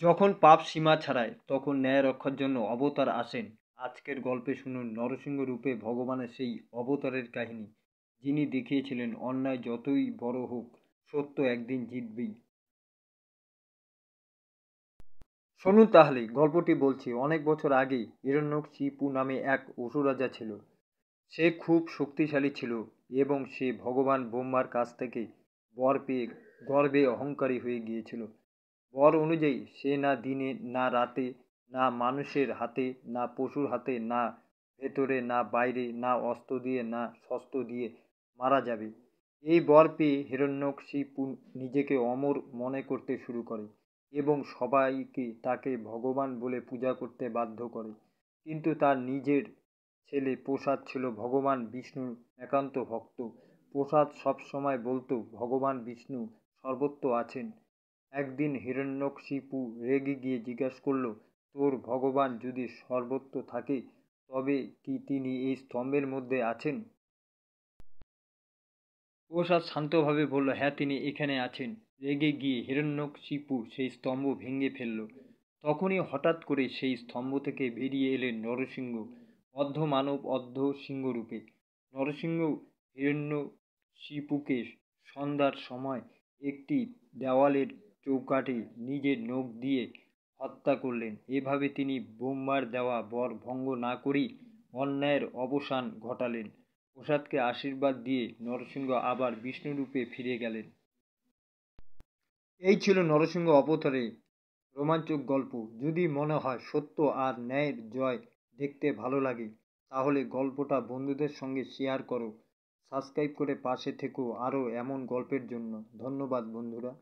যখন পাপ সীমা ছাড়ায় তখন ন্যায় রক্ষার জন্য অবতার আসেন। আজকের গল্পে শুনুন নরসিংহ রূপে ভগবানের সেই অবতারের কাহিনী, যিনি দেখিয়েছিলেন অন্যায় যতই বড় হোক সত্য একদিন জিতবেই। শুনুন তাহলে গল্পটি বলছি। অনেক বছর আগে হিরণ্যকশিপু নামে এক অসুর রাজা ছিল। সে খুব শক্তিশালী ছিল এবং সে ভগবান ব্রহ্মার কাছ থেকে বর পেয়ে গর্বে অহংকারী হয়ে গিয়েছিল। বর অনুযায়ী সে না দিনে না রাতে, না মানুষের হাতে না পশুর হাতে, না ভেতরে না বাইরে, না অস্ত্র দিয়ে না শস্ত্র দিয়ে মারা যাবে। এই বর পেয়ে হিরণ্যকশিপু নিজেকে অমর মনে করতে শুরু করে এবং সবাইকে তাকে ভগবান বলে পূজা করতে বাধ্য করে। কিন্তু তার নিজের ছেলে প্রসাদ ছিল ভগবান বিষ্ণুর একান্ত ভক্ত। প্রসাদ সবসময় বলতো ভগবান বিষ্ণু সর্বত্র আছেন। একদিন হিরণ্যকশিপু রেগে গিয়ে জিজ্ঞাসা করল, তোর ভগবান যদি সর্বত্র থাকে তবে কি তিনি এই স্তম্ভের মধ্যে আছেন? প্রসাদ শান্তভাবে বলল, হ্যাঁ, তিনি এখানে আছেন। রেগে গিয়ে হিরণ্যকশিপু সেই স্তম্ভ ভেঙে ফেলল। তখনই হঠাৎ করে সেই স্তম্ভ থেকে বেরিয়ে এলেন নরসিংহ, অর্ধ মানব অর্ধ সিংহ রূপে। নরসিংহ হিরণ্যকশিপুকে সন্ধ্যার সময় একটি দেওয়ালের চৌকাঠে নিজের নখ দিয়ে হত্যা করলেন। এভাবে তিনি ব্রহ্মার দেওয়া বর ভঙ্গ না করেই অন্যায়ের অবসান ঘটালেন। প্রসাদকে আশীর্বাদ দিয়ে নরসিংহ আবার বিষ্ণুরূপে ফিরে গেলেন। এই ছিল নরসিংহ অবতারে রোমাঞ্চক গল্প। যদি মনে হয় সত্য আর ন্যায়ের জয় দেখতে ভালো লাগে, তাহলে গল্পটা বন্ধুদের সঙ্গে শেয়ার করো। সাবস্ক্রাইব করে পাশে থেকো আরও এমন গল্পের জন্য। ধন্যবাদ বন্ধুরা।